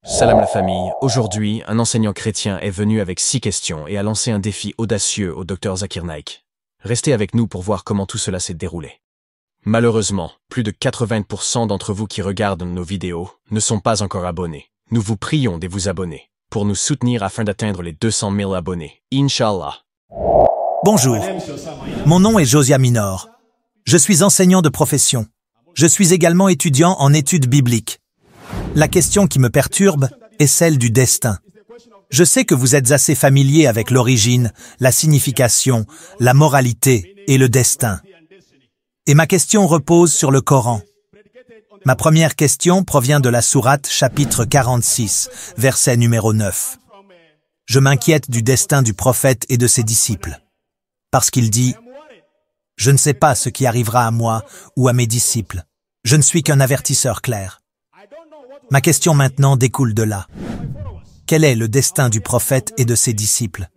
Salam la famille, aujourd'hui, un enseignant chrétien est venu avec 6 questions et a lancé un défi audacieux au Dr Zakir Naik. Restez avec nous pour voir comment tout cela s'est déroulé. Malheureusement, plus de 80% d'entre vous qui regardent nos vidéos ne sont pas encore abonnés. Nous vous prions de vous abonner pour nous soutenir afin d'atteindre les 200 000 abonnés. Inch'Allah. Bonjour, mon nom est Josiah Minor. Je suis enseignant de profession. Je suis également étudiant en études bibliques. La question qui me perturbe est celle du destin. Je sais que vous êtes assez familier avec l'origine, la signification, la moralité et le destin. Et ma question repose sur le Coran. Ma première question provient de la sourate chapitre 46, verset numéro 9. Je m'inquiète du destin du prophète et de ses disciples. Parce qu'il dit « Je ne sais pas ce qui arrivera à moi ou à mes disciples. Je ne suis qu'un avertisseur clair. » Ma question maintenant découle de là. Quel est le destin du prophète et de ses disciples?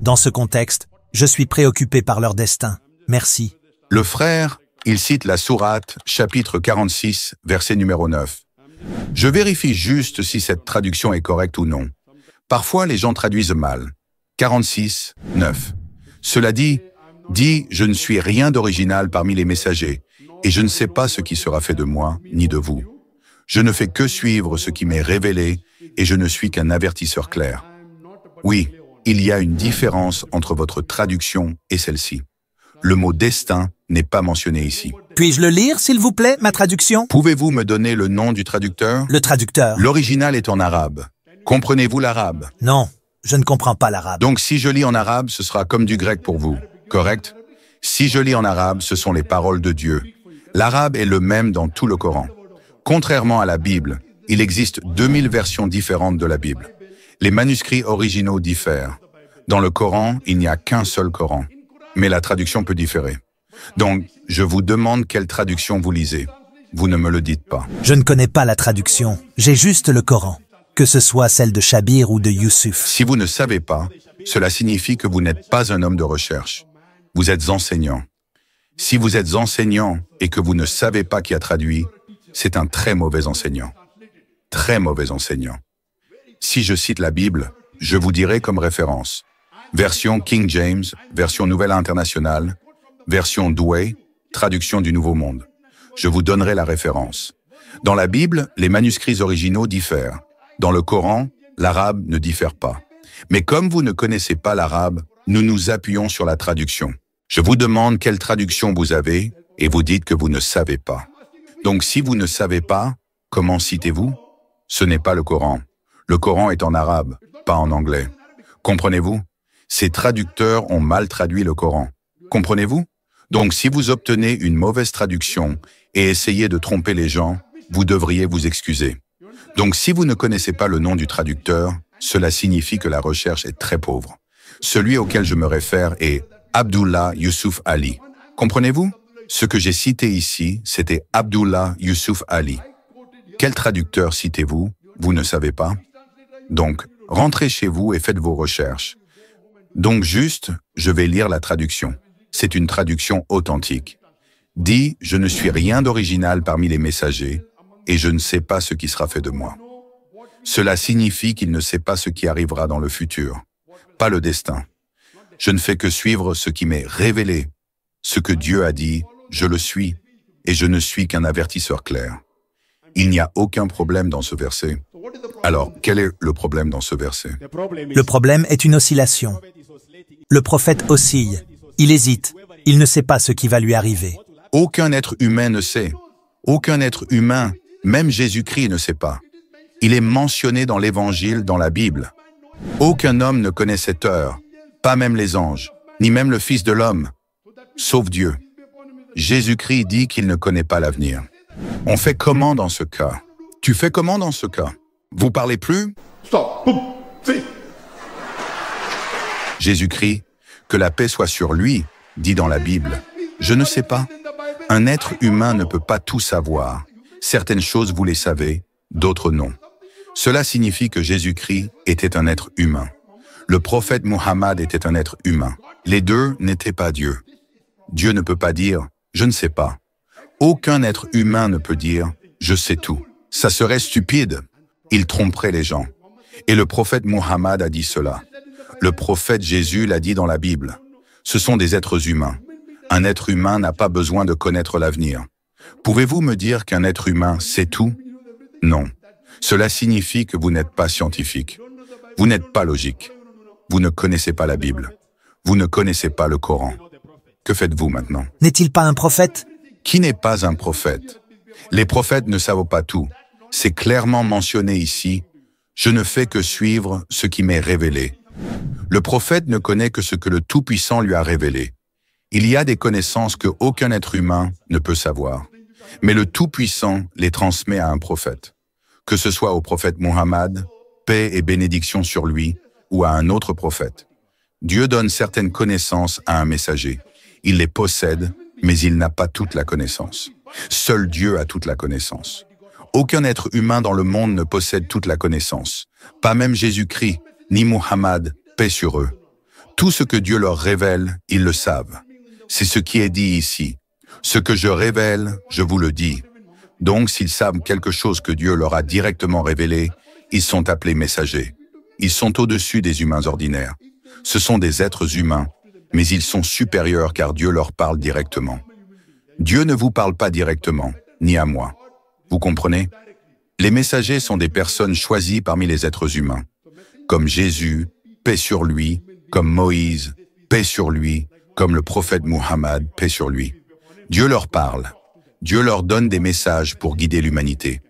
Dans ce contexte, je suis préoccupé par leur destin. Merci. Le frère, il cite la sourate, chapitre 46, verset numéro 9. Je vérifie juste si cette traduction est correcte ou non. Parfois, les gens traduisent mal. 46, 9. Cela dit, je ne suis rien d'original parmi les messagers, et je ne sais pas ce qui sera fait de moi, ni de vous. Je ne fais que suivre ce qui m'est révélé, et je ne suis qu'un avertisseur clair. Oui, il y a une différence entre votre traduction et celle-ci. Le mot « destin » n'est pas mentionné ici. Puis-je le lire, s'il vous plaît, ma traduction? Pouvez-vous me donner le nom du traducteur? Le traducteur. L'original est en arabe. Comprenez-vous l'arabe? Non, je ne comprends pas l'arabe. Donc si je lis en arabe, ce sera comme du grec pour vous, correct? Si je lis en arabe, ce sont les paroles de Dieu. L'arabe est le même dans tout le Coran. Contrairement à la Bible, il existe 2000 versions différentes de la Bible. Les manuscrits originaux diffèrent. Dans le Coran, il n'y a qu'un seul Coran, mais la traduction peut différer. Donc, je vous demande quelle traduction vous lisez. Vous ne me le dites pas. Je ne connais pas la traduction, j'ai juste le Coran, que ce soit celle de Chabir ou de Youssouf. Si vous ne savez pas, cela signifie que vous n'êtes pas un homme de recherche. Vous êtes enseignant. Si vous êtes enseignant et que vous ne savez pas qui a traduit, c'est un très mauvais enseignant. Très mauvais enseignant. Si je cite la Bible, je vous dirai comme référence. Version King James, version Nouvelle Internationale, version Douay, traduction du Nouveau Monde. Je vous donnerai la référence. Dans la Bible, les manuscrits originaux diffèrent. Dans le Coran, l'arabe ne diffère pas. Mais comme vous ne connaissez pas l'arabe, nous nous appuyons sur la traduction. Je vous demande quelle traduction vous avez et vous dites que vous ne savez pas. Donc si vous ne savez pas, comment citez-vous? Ce n'est pas le Coran. Le Coran est en arabe, pas en anglais. Comprenez-vous? Ces traducteurs ont mal traduit le Coran. Comprenez-vous? Donc si vous obtenez une mauvaise traduction et essayez de tromper les gens, vous devriez vous excuser. Donc si vous ne connaissez pas le nom du traducteur, cela signifie que la recherche est très pauvre. Celui auquel je me réfère est Abdullah Yusuf Ali. Comprenez-vous? Ce que j'ai cité ici, c'était Abdullah Yusuf Ali. Quel traducteur citez-vous? Vous ne savez pas? Donc, rentrez chez vous et faites vos recherches. Donc juste, je vais lire la traduction. C'est une traduction authentique. Dit, je ne suis rien d'original parmi les messagers, et je ne sais pas ce qui sera fait de moi. Cela signifie qu'il ne sait pas ce qui arrivera dans le futur, pas le destin. Je ne fais que suivre ce qui m'est révélé. Ce que Dieu a dit, je le suis, et je ne suis qu'un avertisseur clair. Il n'y a aucun problème dans ce verset. Alors, quel est le problème dans ce verset? Le problème est une oscillation. Le prophète oscille, il hésite, il ne sait pas ce qui va lui arriver. Aucun être humain ne sait. Aucun être humain, même Jésus-Christ ne sait pas. Il est mentionné dans l'Évangile, dans la Bible. Aucun homme ne connaît cette heure, pas même les anges, ni même le Fils de l'homme, sauf Dieu. Jésus-Christ dit qu'il ne connaît pas l'avenir. On fait comment dans ce cas? Tu fais comment dans ce cas? Vous parlez plus? Jésus-Christ, que la paix soit sur lui, dit dans la Bible. Je ne sais pas. Un être humain ne peut pas tout savoir. Certaines choses vous les savez, d'autres non. Cela signifie que Jésus-Christ était un être humain. Le prophète Muhammad était un être humain. Les deux n'étaient pas Dieu. Dieu ne peut pas dire « je ne sais pas ». Aucun être humain ne peut dire « je sais tout ». Ça serait stupide. il tromperait les gens. Et le prophète Muhammad a dit cela. Le prophète Jésus l'a dit dans la Bible. Ce sont des êtres humains. Un être humain n'a pas besoin de connaître l'avenir. Pouvez-vous me dire qu'un être humain sait tout? Non. Cela signifie que vous n'êtes pas scientifique. Vous n'êtes pas logique. Vous ne connaissez pas la Bible. Vous ne connaissez pas le Coran. Que faites-vous maintenant? N'est-il pas un prophète? Qui n'est pas un prophète? Les prophètes ne savent pas tout. C'est clairement mentionné ici. Je ne fais que suivre ce qui m'est révélé. Le prophète ne connaît que ce que le Tout-Puissant lui a révélé. Il y a des connaissances que aucun être humain ne peut savoir. Mais le Tout-Puissant les transmet à un prophète. Que ce soit au prophète Muhammad, paix et bénédiction sur lui, ou à un autre prophète. Dieu donne certaines connaissances à un messager. Il les possède, mais il n'a pas toute la connaissance. Seul Dieu a toute la connaissance. Aucun être humain dans le monde ne possède toute la connaissance. Pas même Jésus-Christ, ni Muhammad, paix sur eux. Tout ce que Dieu leur révèle, ils le savent. C'est ce qui est dit ici. Ce que je révèle, je vous le dis. Donc, s'ils savent quelque chose que Dieu leur a directement révélé, ils sont appelés messagers. Ils sont au-dessus des humains ordinaires. Ce sont des êtres humains, mais ils sont supérieurs car Dieu leur parle directement. Dieu ne vous parle pas directement, ni à moi. Vous comprenez? Les messagers sont des personnes choisies parmi les êtres humains, comme Jésus, paix sur lui, comme Moïse, paix sur lui, comme le prophète Muhammad, paix sur lui. Dieu leur parle. Dieu leur donne des messages pour guider l'humanité.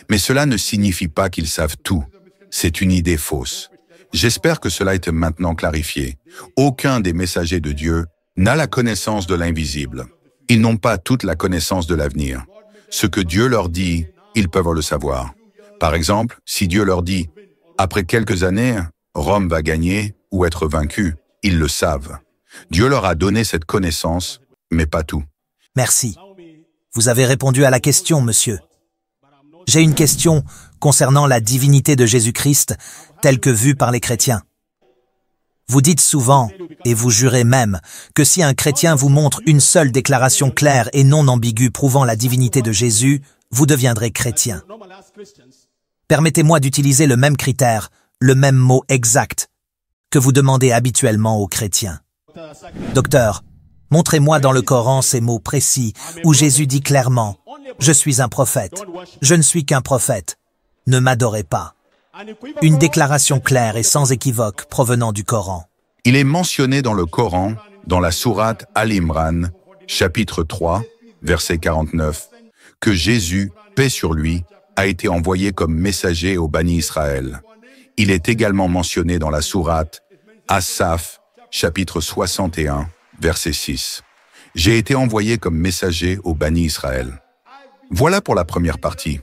Mais cela ne signifie pas qu'ils savent tout. C'est une idée fausse. J'espère que cela est maintenant clarifié. Aucun des messagers de Dieu n'a la connaissance de l'invisible. Ils n'ont pas toute la connaissance de l'avenir. Ce que Dieu leur dit, ils peuvent le savoir. Par exemple, si Dieu leur dit « Après quelques années, Rome va gagner ou être vaincue », ils le savent. Dieu leur a donné cette connaissance, mais pas tout. Merci. Vous avez répondu à la question, monsieur. J'ai une question concernant la divinité de Jésus-Christ, telle que vue par les chrétiens. Vous dites souvent, et vous jurez même, que si un chrétien vous montre une seule déclaration claire et non ambiguë prouvant la divinité de Jésus, vous deviendrez chrétien. Permettez-moi d'utiliser le même critère, le même mot exact, que vous demandez habituellement aux chrétiens. Docteur, montrez-moi dans le Coran ces mots précis où Jésus dit clairement « Je suis un prophète, je ne suis qu'un prophète, ne m'adorez pas ». Une déclaration claire et sans équivoque provenant du Coran. Il est mentionné dans le Coran, dans la sourate Al-Imran, chapitre 3, verset 49, que Jésus, paix sur lui, a été envoyé comme messager au Bani Israël. Il est également mentionné dans la sourate As-Saf, chapitre 61, verset 6. J'ai été envoyé comme messager au Bani Israël. Voilà pour la première partie.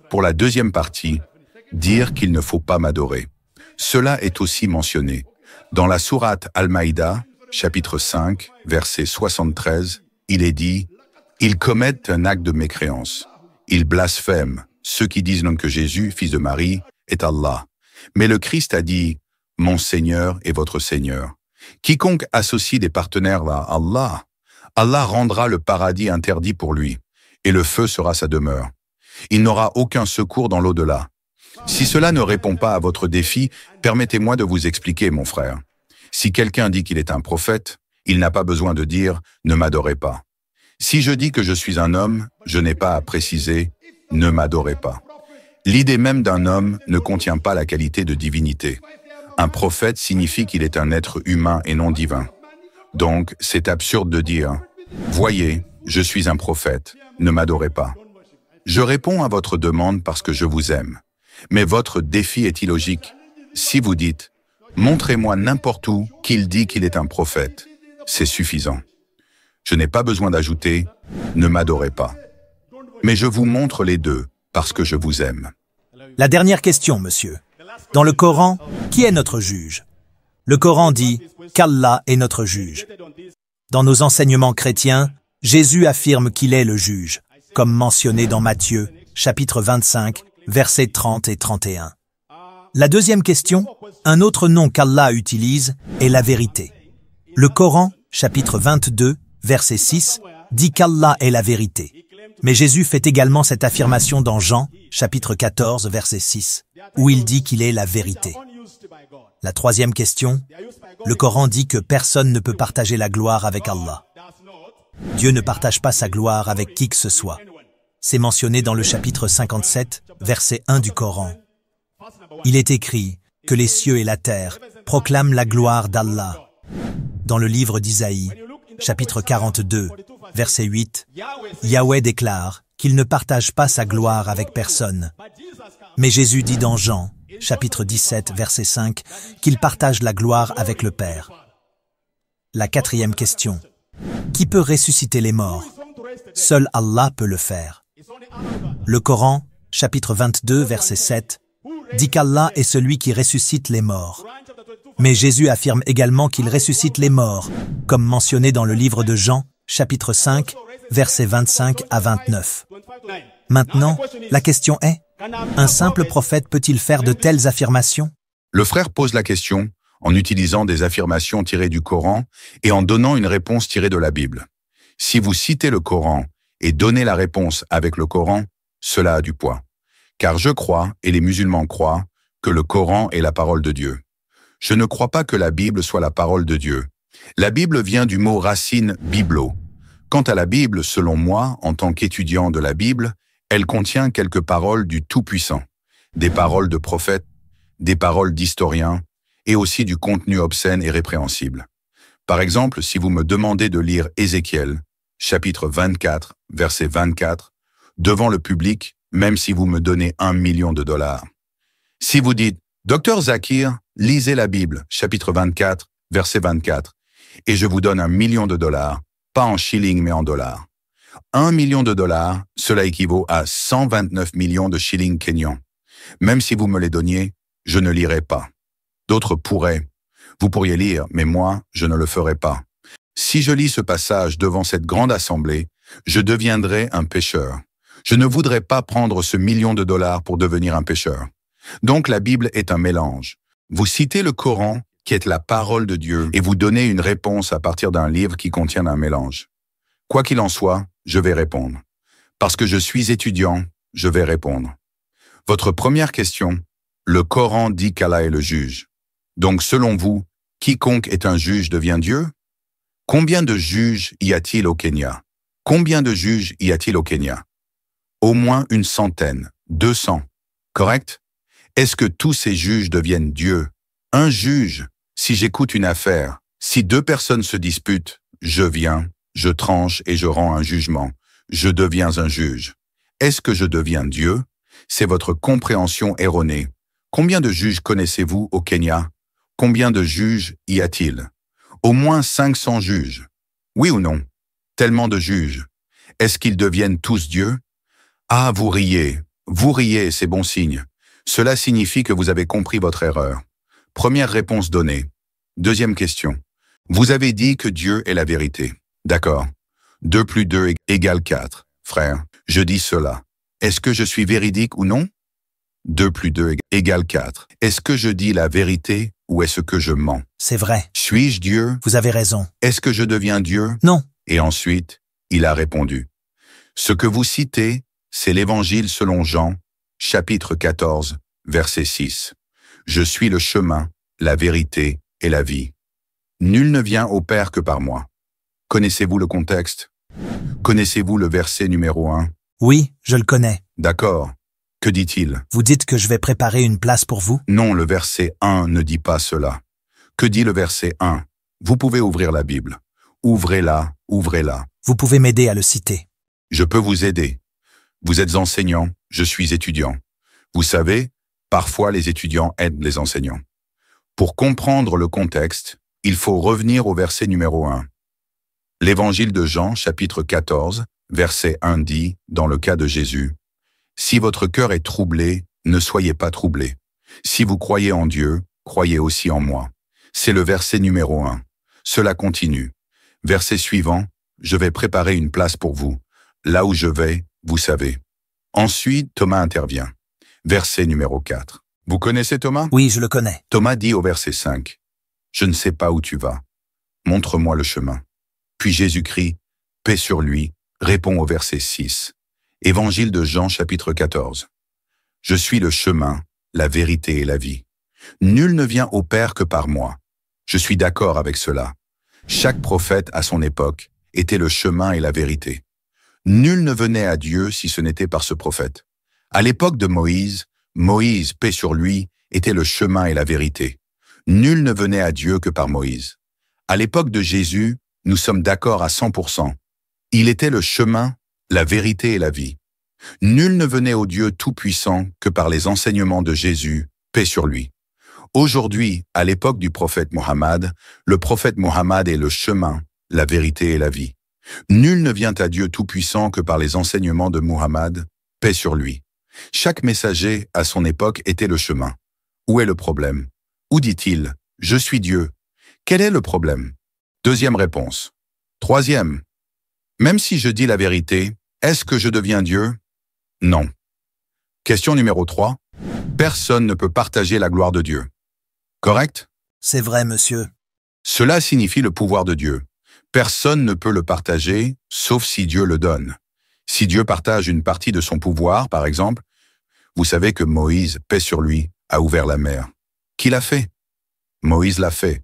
Pour la deuxième partie, dire qu'il ne faut pas m'adorer. Cela est aussi mentionné. Dans la sourate Al-Maïda, chapitre 5, verset 73, il est dit « Ils commettent un acte de mécréance. Ils blasphèment. Ceux qui disent donc que Jésus, fils de Marie, est Allah. Mais le Christ a dit « Mon Seigneur est votre Seigneur. » Quiconque associe des partenaires à Allah, Allah rendra le paradis interdit pour lui, et le feu sera sa demeure. Il n'aura aucun secours dans l'au-delà. Si cela ne répond pas à votre défi, permettez-moi de vous expliquer, mon frère. Si quelqu'un dit qu'il est un prophète, il n'a pas besoin de dire « ne m'adorez pas ». Si je dis que je suis un homme, je n'ai pas à préciser « ne m'adorez pas ». L'idée même d'un homme ne contient pas la qualité de divinité. Un prophète signifie qu'il est un être humain et non divin. Donc, c'est absurde de dire « Voyez, je suis un prophète, ne m'adorez pas ». Je réponds à votre demande parce que je vous aime. Mais votre défi est illogique. Si vous dites « Montrez-moi n'importe où qu'il dit qu'il est un prophète », c'est suffisant. Je n'ai pas besoin d'ajouter « Ne m'adorez pas ». Mais je vous montre les deux parce que je vous aime. La dernière question, monsieur. Dans le Coran, qui est notre juge? Le Coran dit qu'Allah est notre juge. Dans nos enseignements chrétiens, Jésus affirme qu'il est le juge, comme mentionné dans Matthieu, chapitre 25, versets 30 et 31. La deuxième question, un autre nom qu'Allah utilise, est la vérité. Le Coran, chapitre 22, verset 6, dit qu'Allah est la vérité. Mais Jésus fait également cette affirmation dans Jean, chapitre 14, verset 6, où il dit qu'il est la vérité. La troisième question, le Coran dit que personne ne peut partager la gloire avec Allah. Dieu ne partage pas sa gloire avec qui que ce soit. C'est mentionné dans le chapitre 57, verset 1 du Coran. Il est écrit que les cieux et la terre proclament la gloire d'Allah. Dans le livre d'Isaïe, chapitre 42, verset 8, Yahweh déclare qu'il ne partage pas sa gloire avec personne. Mais Jésus dit dans Jean, chapitre 17, verset 5, qu'il partage la gloire avec le Père. La quatrième question. Qui peut ressusciter les morts? Seul Allah peut le faire. Le Coran, chapitre 22, verset 7, dit qu'Allah est celui qui ressuscite les morts. Mais Jésus affirme également qu'il ressuscite les morts, comme mentionné dans le livre de Jean, chapitre 5, versets 25 à 29. Maintenant, la question est, un simple prophète peut-il faire de telles affirmations? Le frère pose la question en utilisant des affirmations tirées du Coran et en donnant une réponse tirée de la Bible. Si vous citez le Coran et donnez la réponse avec le Coran, cela a du poids. Car je crois, et les musulmans croient, que le Coran est la parole de Dieu. Je ne crois pas que la Bible soit la parole de Dieu. La Bible vient du mot racine biblo. Quant à la Bible, selon moi, en tant qu'étudiant de la Bible, elle contient quelques paroles du Tout-Puissant, des paroles de prophètes, des paroles d'historiens, et aussi du contenu obscène et répréhensible. Par exemple, si vous me demandez de lire Ézéchiel, chapitre 24, verset 24, devant le public, même si vous me donnez $1 million. Si vous dites, Docteur Zakir, lisez la Bible, chapitre 24, verset 24, et je vous donne $1 million, pas en shillings mais en dollars. $1 million, cela équivaut à 129 millions de shillings kenyans. Même si vous me les donniez, je ne lirai pas. D'autres pourraient. Vous pourriez lire, mais moi, je ne le ferai pas. Si je lis ce passage devant cette grande assemblée, je deviendrai un pécheur. Je ne voudrais pas prendre ce $1 million pour devenir un pécheur. Donc la Bible est un mélange. Vous citez le Coran, qui est la parole de Dieu, et vous donnez une réponse à partir d'un livre qui contient un mélange. Quoi qu'il en soit, je vais répondre. Parce que je suis étudiant, je vais répondre. Votre première question, le Coran dit qu'Allah est le juge. Donc selon vous, quiconque est un juge devient Dieu? Combien de juges y a-t-il au Kenya? Combien de juges y a-t-il au Kenya? Au moins 100, 200. Correct? Est-ce que tous ces juges deviennent Dieu? Un juge, si j'écoute une affaire, si 2 personnes se disputent, je viens, je tranche et je rends un jugement. Je deviens un juge. Est-ce que je deviens Dieu? C'est votre compréhension erronée. Combien de juges connaissez-vous au Kenya? Combien de juges y a-t-il? Au moins 500 juges. Oui ou non? Tellement de juges. Est-ce qu'ils deviennent tous Dieu? Ah, vous riez, c'est bon signe. Cela signifie que vous avez compris votre erreur. Première réponse donnée. Deuxième question. Vous avez dit que Dieu est la vérité. D'accord. 2 plus 2 égale 4. Frère, je dis cela. Est-ce que je suis véridique ou non? 2 plus 2 égale 4. Est-ce que je dis la vérité ou est-ce que je mens? C'est vrai. Suis-je Dieu? Vous avez raison. Est-ce que je deviens Dieu? Non. Et ensuite, il a répondu. Ce que vous citez, c'est l'Évangile selon Jean, chapitre 14, verset 6. Je suis le chemin, la vérité et la vie. Nul ne vient au Père que par moi. Connaissez-vous le contexte? Connaissez-vous le verset numéro 1? Oui, je le connais. D'accord. Que dit-il? Vous dites que je vais préparer une place pour vous? Non, le verset 1 ne dit pas cela. Que dit le verset 1? Vous pouvez ouvrir la Bible. Ouvrez-la, ouvrez-la. Vous pouvez m'aider à le citer. Je peux vous aider. Vous êtes enseignant, je suis étudiant. Vous savez, parfois les étudiants aident les enseignants. Pour comprendre le contexte, il faut revenir au verset numéro 1. L'Évangile de Jean, chapitre 14, verset 1 dit, dans le cas de Jésus, « Si votre cœur est troublé, ne soyez pas troublés. Si vous croyez en Dieu, croyez aussi en moi. » C'est le verset numéro 1. Cela continue. Verset suivant, « Je vais préparer une place pour vous. Là où je vais, vous savez. » Ensuite, Thomas intervient. Verset numéro 4. Vous connaissez Thomas? Oui, je le connais. Thomas dit au verset 5, « Je ne sais pas où tu vas. Montre-moi le chemin. » Puis Jésus-Christ, paix sur lui, répond au verset 6, Évangile de Jean chapitre 14. Je suis le chemin, la vérité et la vie. Nul ne vient au Père que par moi. Je suis d'accord avec cela. Chaque prophète à son époque était le chemin et la vérité. Nul ne venait à Dieu si ce n'était par ce prophète. À l'époque de Moïse, Moïse, paix sur lui, était le chemin et la vérité. Nul ne venait à Dieu que par Moïse. À l'époque de Jésus, nous sommes d'accord à 100%. Il était le chemin, la vérité et la vie. Nul ne venait au Dieu Tout-Puissant que par les enseignements de Jésus, paix sur lui. Aujourd'hui, à l'époque du prophète Mohammed, le prophète Mohammed est le chemin, la vérité et la vie. Nul ne vient à Dieu Tout-Puissant que par les enseignements de Mohammed, paix sur lui. Chaque messager, à son époque, était le chemin. Où est le problème? Où dit-il « Je suis Dieu ». Quel est le problème? Deuxième réponse. Troisième. Même si je dis la vérité, est-ce que je deviens Dieu? Non. Question numéro 3. Personne ne peut partager la gloire de Dieu. Correct? C'est vrai, monsieur. Cela signifie le pouvoir de Dieu. Personne ne peut le partager, sauf si Dieu le donne. Si Dieu partage une partie de son pouvoir, par exemple, vous savez que Moïse, paix sur lui, a ouvert la mer. Qui l'a fait? Moïse l'a fait.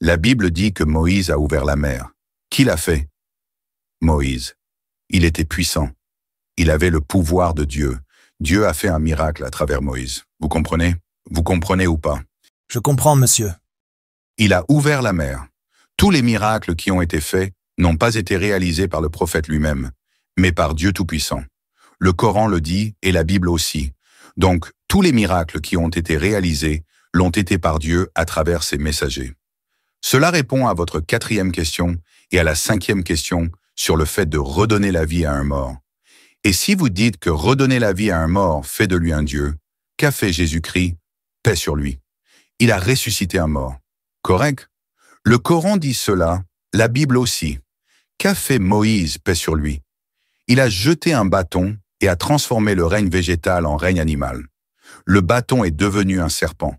La Bible dit que Moïse a ouvert la mer. Qui l'a fait? Moïse. Il était puissant. Il avait le pouvoir de Dieu. Dieu a fait un miracle à travers Moïse. Vous comprenez? Vous comprenez ou pas? Je comprends, monsieur. Il a ouvert la mer. Tous les miracles qui ont été faits n'ont pas été réalisés par le prophète lui-même, mais par Dieu Tout-Puissant. Le Coran le dit et la Bible aussi. Donc, tous les miracles qui ont été réalisés l'ont été par Dieu à travers ses messagers. Cela répond à votre 4e question et à la 5e question sur le fait de redonner la vie à un mort. Et si vous dites que redonner la vie à un mort fait de lui un Dieu, qu'a fait Jésus-Christ? Paix sur lui. Il a ressuscité un mort. Correct? Le Coran dit cela, la Bible aussi. Qu'a fait Moïse? Paix sur lui. Il a jeté un bâton et a transformé le règne végétal en règne animal. Le bâton est devenu un serpent.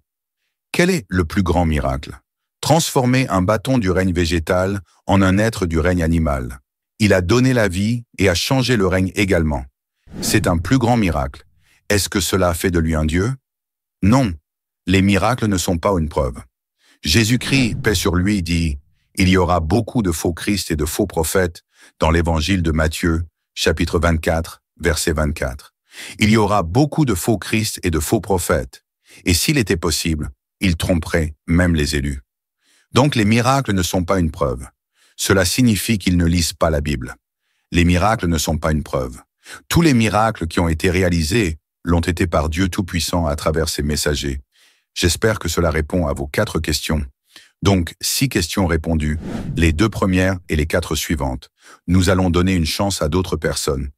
Quel est le plus grand miracle? Transformer un bâton du règne végétal en un être du règne animal. Il a donné la vie et a changé le règne également. C'est un plus grand miracle. Est-ce que cela fait de lui un Dieu? Non, les miracles ne sont pas une preuve. Jésus-Christ, paix sur lui, dit « Il y aura beaucoup de faux Christ et de faux prophètes dans l'évangile de Matthieu, chapitre 24, verset 24. Il y aura beaucoup de faux Christ et de faux prophètes. Et s'il était possible, ils tromperaient même les élus. Donc les miracles ne sont pas une preuve. Cela signifie qu'ils ne lisent pas la Bible. Les miracles ne sont pas une preuve. Tous les miracles qui ont été réalisés l'ont été par Dieu Tout-Puissant à travers ses messagers. J'espère que cela répond à vos 4 questions. Donc, 6 questions répondues, les 2 premières et les 4 suivantes. Nous allons donner une chance à d'autres personnes.